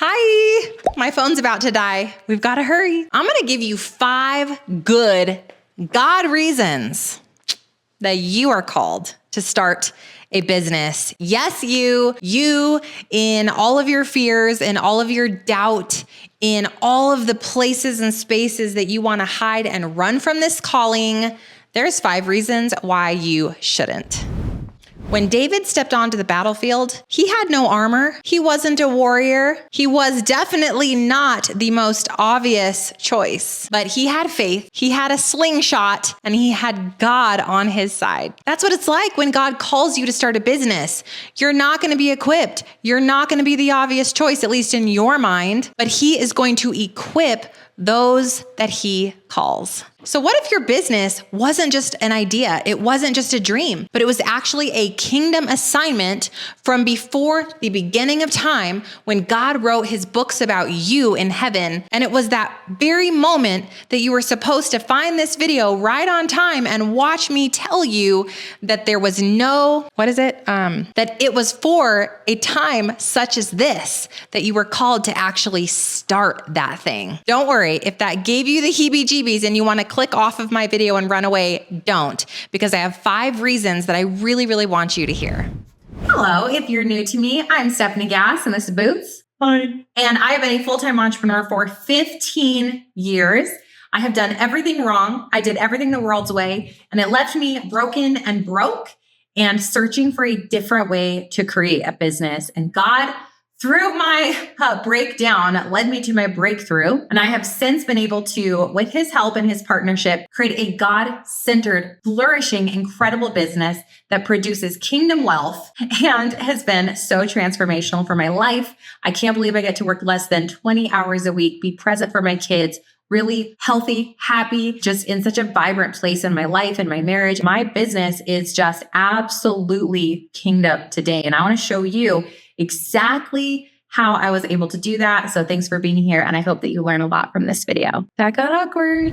Hi, my phone's about to die. We've got to hurry. I'm going to give you 5 good God reasons that you are called to start a business. Yes, you in all of your fears and all of your doubt, in all of the places and spaces that you want to hide and run from this calling, there's 5 reasons why you shouldn't. When David stepped onto the battlefield, he had no armor. He wasn't a warrior. He was definitely not the most obvious choice, but he had faith. He had a slingshot and he had God on his side. That's what it's like when God calls you to start a business. You're not going to be equipped. You're not going to be the obvious choice, at least in your mind, but he is going to equip those that he calls. So what if your business wasn't just an idea? It wasn't just a dream, but it was actually a kingdom assignment from before the beginning of time when God wrote his books about you in heaven. And it was that very moment that you were supposed to find this video right on time and watch me tell you that there was that it was for a time such as this that you were called to actually start that thing. Don't worry, if that gave you the heebie-jeebies and you want to click off of my video and run away, don't, because I have 5 reasons that I really, really want you to hear. Hello, if you're new to me, I'm Stephanie Gass and this is Boots. Hi. And I have been a full-time entrepreneur for 15 years. I have done everything wrong. I did everything the world's way, and it left me broken and broke and searching for a different way to create a business. And God, through my breakdown, led me to my breakthrough. And I have since been able to, with his help and his partnership, create a God-centered, flourishing, incredible business that produces kingdom wealth and has been so transformational for my life. I can't believe I get to work less than 20 hours a week, be present for my kids, really healthy, happy, just in such a vibrant place in my life and my marriage. My business is just absolutely kingdom today. And I want to show you exactly how I was able to do that. So thanks for being here. And I hope that you learn a lot from this video. That got awkward.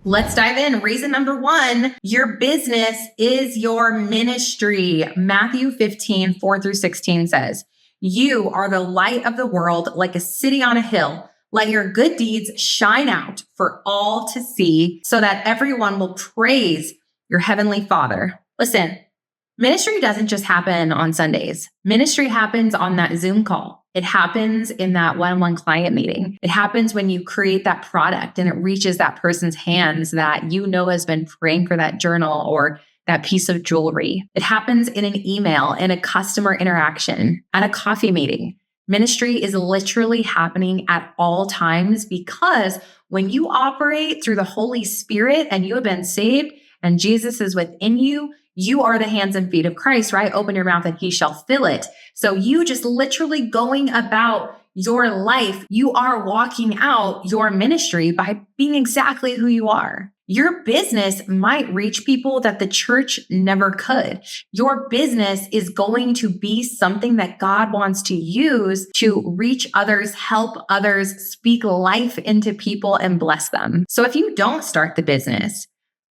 Let's dive in. Reason number 1, your business is your ministry. Matthew 15, 4-16 says, "You are the light of the world, like a city on a hill. Let your good deeds shine out for all to see, so that everyone will praise your heavenly Father." Listen, ministry doesn't just happen on Sundays. Ministry happens on that Zoom call. It happens in that one-on-one client meeting. It happens when you create that product and it reaches that person's hands that you know has been praying for that journal or that piece of jewelry. It happens in an email, in a customer interaction, at a coffee meeting. Ministry is literally happening at all times, because when you operate through the Holy Spirit and you have been saved and Jesus is within you, you are the hands and feet of Christ, right? Open your mouth and he shall fill it. So you just literally going about your life, you are walking out your ministry by being exactly who you are. Your business might reach people that the church never could. Your business is going to be something that God wants to use to reach others, help others, speak life into people and bless them. So if you don't start the business,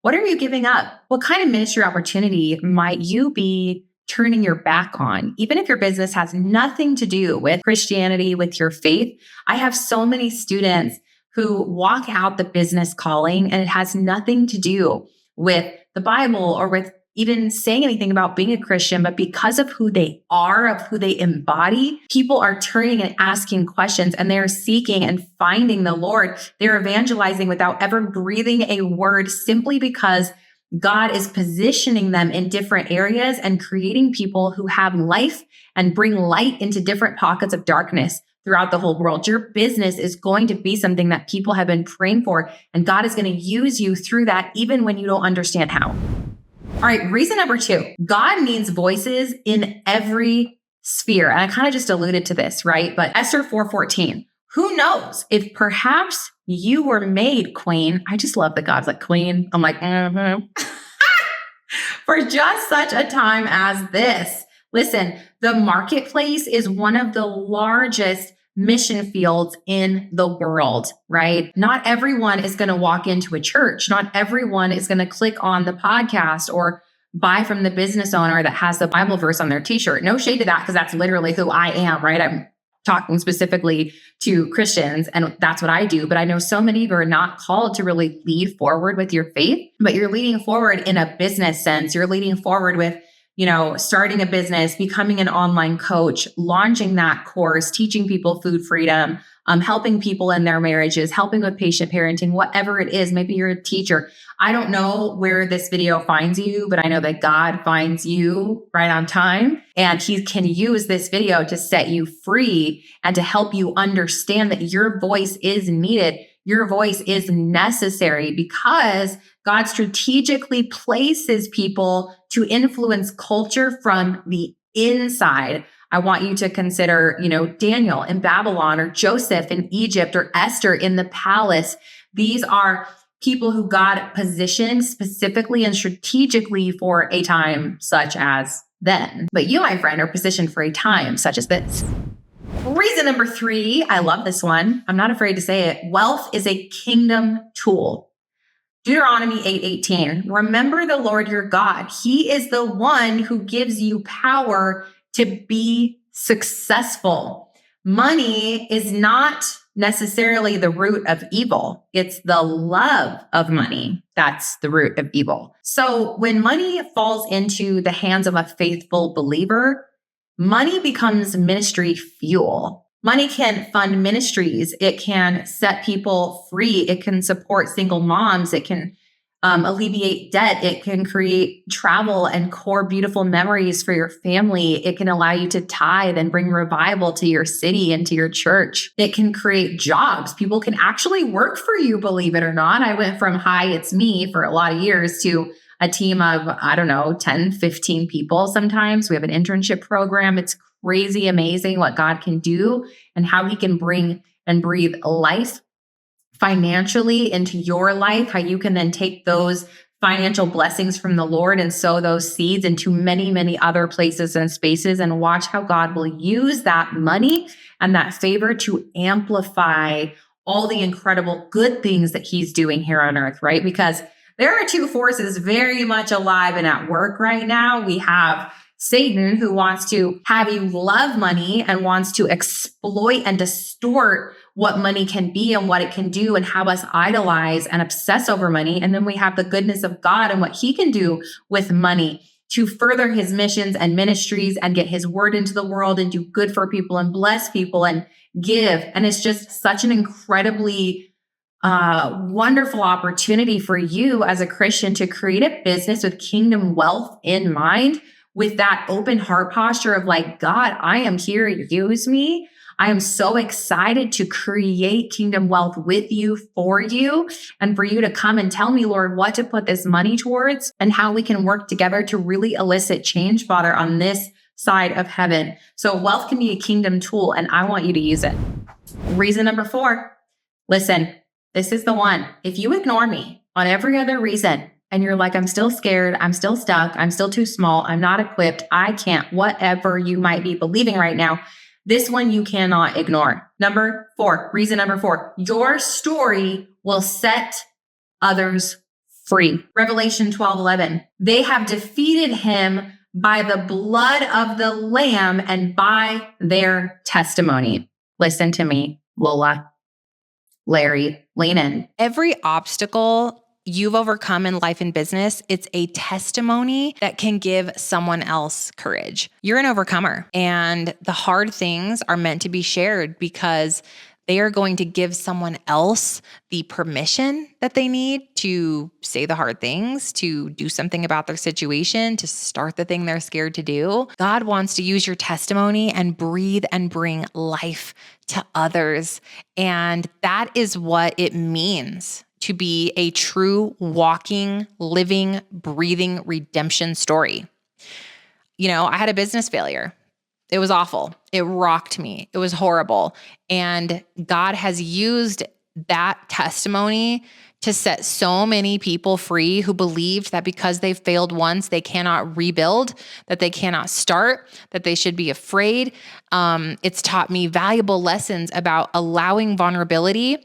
what are you giving up? What kind of ministry opportunity might you be turning your back on? Even if your business has nothing to do with Christianity, with your faith. I have so many students who walk out the business calling and it has nothing to do with the Bible or with even saying anything about being a Christian, but because of who they are, of who they embody, people are turning and asking questions and they're seeking and finding the Lord. They're evangelizing without ever breathing a word, simply because God is positioning them in different areas and creating people who have life and bring light into different pockets of darkness throughout the whole world. Your business is going to be something that people have been praying for, and God is going to use you through that, even when you don't understand how. All right, reason number 2, God needs voices in every sphere. And I kind of just alluded to this, right? But Esther 4:14, who knows if perhaps you were made queen. I just love that God's like queen. I'm like, for just such a time as this. Listen, the marketplace is one of the largest mission fields in the world, right? Not everyone is going to walk into a church. Not everyone is going to click on the podcast or buy from the business owner that has the Bible verse on their t-shirt. No shade to that, because that's literally who I am, right? I'm talking specifically to Christians, and that's what I do. But I know so many of you are not called to really lead forward with your faith, but you're leading forward in a business sense. You're leading forward with, starting a business, becoming an online coach, launching that course, teaching people food freedom, helping people in their marriages, helping with patient parenting, whatever it is. Maybe you're a teacher. I don't know where this video finds you, but I know that God finds you right on time, and he can use this video to set you free and to help you understand that your voice is needed. Your voice is necessary because God strategically places people to influence culture from the inside. I want you to consider, Daniel in Babylon, or Joseph in Egypt, or Esther in the palace. These are people who God positioned specifically and strategically for a time such as then. But you, my friend, are positioned for a time such as this. Reason number 3, I love this one. I'm not afraid to say it. Wealth is a kingdom tool. Deuteronomy 8:18. Remember the Lord your God. He is the one who gives you power to be successful. Money is not necessarily the root of evil. It's the love of money that's the root of evil. So when money falls into the hands of a faithful believer, money becomes ministry fuel. Money can fund ministries. It can set people free. It can support single moms. It can alleviate debt. It can create travel and core beautiful memories for your family. It can allow you to tithe and bring revival to your city and to your church. It can create jobs. People can actually work for you, believe it or not. I went from hi, it's me for a lot of years to a team of, 10, 15 people sometimes. We have an internship program. It's crazy amazing what God can do and how he can bring and breathe life financially into your life, how you can then take those financial blessings from the Lord and sow those seeds into many, many other places and spaces, and watch how God will use that money and that favor to amplify all the incredible good things that he's doing here on earth, right? Because there are two forces very much alive and at work right now. We have Satan, who wants to have you love money and wants to exploit and distort what money can be and what it can do and have us idolize and obsess over money. And then we have the goodness of God and what he can do with money to further his missions and ministries and get his word into the world and do good for people and bless people and give. And it's just such an incredibly wonderful opportunity for you as a Christian to create a business with kingdom wealth in mind, with that open heart posture of like, God, I am here, use me. I am so excited to create kingdom wealth with you, for you, and for you to come and tell me, Lord, what to put this money towards and how we can work together to really elicit change, Father, on this side of heaven. So wealth can be a kingdom tool, and I want you to use it. Reason number 4, listen, this is the one. If you ignore me on every other reason, and you're like, I'm still scared, I'm still stuck, I'm still too small, I'm not equipped, I can't, whatever you might be believing right now, this one you cannot ignore. Reason number 4, your story will set others free. Revelation 12:11. They have defeated him by the blood of the Lamb and by their testimony. Listen to me, Lola, Larry, lean in. Every obstacle you've overcome in life and business, it's a testimony that can give someone else courage. You're an overcomer, and the hard things are meant to be shared because they are going to give someone else the permission that they need to say the hard things, to do something about their situation, to start the thing they're scared to do. God wants to use your testimony and breathe and bring life to others. And that is what it means to be a true walking, living, breathing redemption story. I had a business failure. It was awful. It rocked me. It was horrible. And God has used that testimony to set so many people free who believed that because they failed once, they cannot rebuild, that they cannot start, that they should be afraid. It's taught me valuable lessons about allowing vulnerability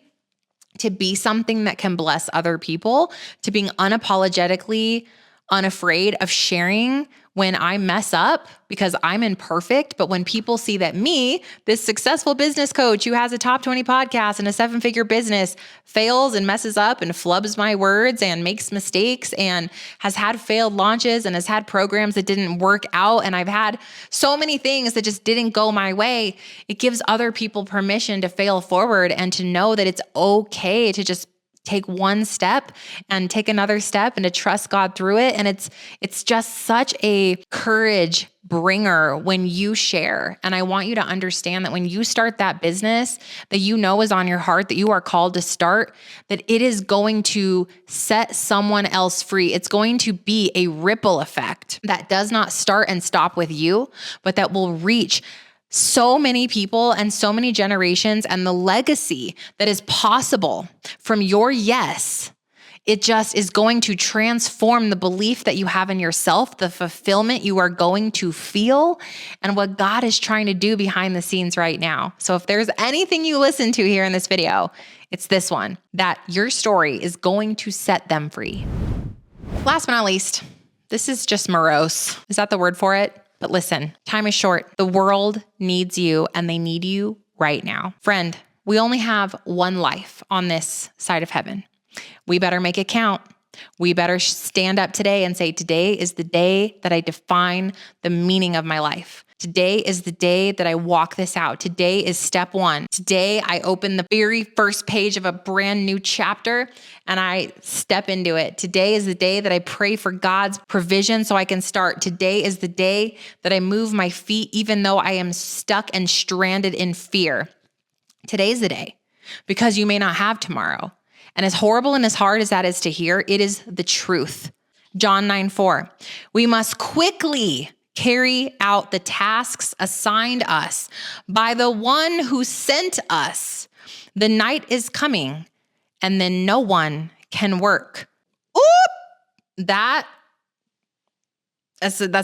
to be something that can bless other people, to being unapologetically unafraid of sharing when I mess up because I'm imperfect. But when people see that me, this successful business coach who has a top 20 podcast and a 7-figure business, fails and messes up and flubs my words and makes mistakes and has had failed launches and has had programs that didn't work out, and I've had so many things that just didn't go my way, it gives other people permission to fail forward and to know that it's okay to just take one step and take another step and to trust God through it. And it's just such a courage bringer when you share. And I want you to understand that when you start that business that you know is on your heart, that you are called to start, that it is going to set someone else free. It's going to be a ripple effect that does not start and stop with you, but that will reach so many people and so many generations, and the legacy that is possible from your yes, it just is going to transform the belief that you have in yourself, the fulfillment you are going to feel, and what God is trying to do behind the scenes right now. So if there's anything you listen to here in this video, it's this one, that your story is going to set them free. Last but not least, this is just morose. Is that the word for it? But listen, time is short. The world needs you, and they need you right now. Friend, we only have one life on this side of heaven. We better make it count. We better stand up today and say, today is the day that I define the meaning of my life. Today is the day that I walk this out. Today is step one. Today I open the very first page of a brand new chapter and I step into it. Today is the day that I pray for God's provision so I can start. Today is the day that I move my feet even though I am stuck and stranded in fear. Today's the day, because you may not have tomorrow. And as horrible and as hard as that is to hear, it is the truth. John 9:4, we must quickly carry out the tasks assigned us by the one who sent us. The night is coming, and then no one can work. Oop! That's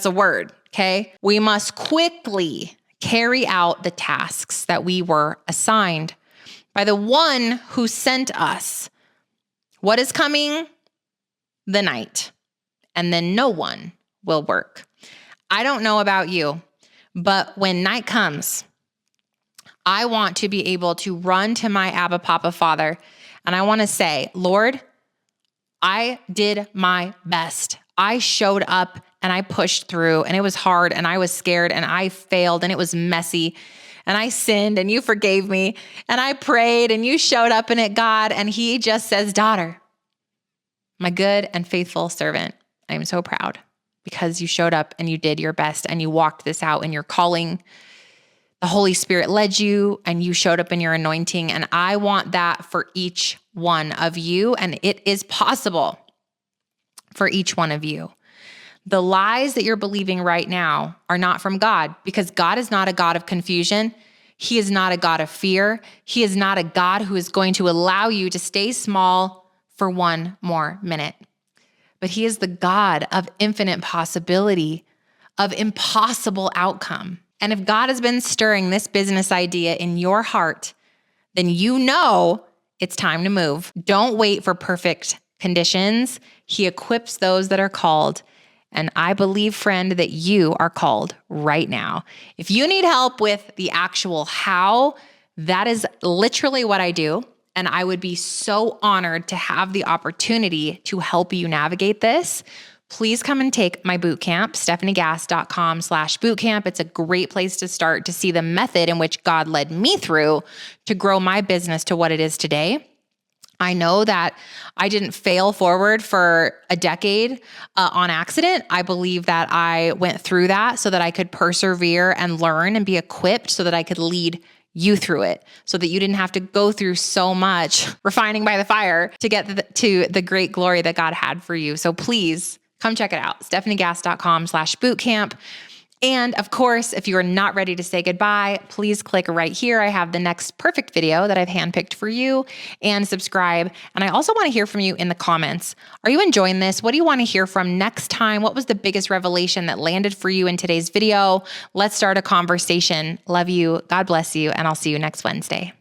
a word, okay? We must quickly carry out the tasks that we were assigned by the one who sent us. What is coming? The night, and then no one will work. I don't know about you, but when night comes, I want to be able to run to my Abba Papa Father, and I want to say, Lord, I did my best. I showed up and I pushed through, and it was hard, and I was scared, and I failed, and it was messy, and I sinned, and you forgave me, and I prayed, and you showed up in it, God, and he just says, daughter, my good and faithful servant, I am so proud because you showed up and you did your best and you walked this out in your calling. The Holy Spirit led you and you showed up in your anointing. And I want that for each one of you. And it is possible for each one of you. The lies that you're believing right now are not from God, because God is not a God of confusion. He is not a God of fear. He is not a God who is going to allow you to stay small for one more minute. But he is the God of infinite possibility, of impossible outcome. And if God has been stirring this business idea in your heart, then you know it's time to move. Don't wait for perfect conditions. He equips those that are called. And I believe, friend, that you are called right now. If you need help with the actual how, that is literally what I do. And I would be so honored to have the opportunity to help you navigate this. Please come and take my bootcamp, stefaniegass.com/bootcamp. It's a great place to start to see the method in which God led me through to grow my business to what it is today. I know that I didn't fail forward for a decade on accident. I believe that I went through that so that I could persevere and learn and be equipped so that I could lead you through it, so that you didn't have to go through so much refining by the fire to get to the great glory that God had for you. So please come check it out, stefaniegass.com/bootcamp. And of course, if you are not ready to say goodbye, please click right here. I have the next perfect video that I've handpicked for you, and subscribe. And I also want to hear from you in the comments. Are you enjoying this? What do you want to hear from next time? What was the biggest revelation that landed for you in today's video? Let's start a conversation. Love you. God bless you. And I'll see you next Wednesday.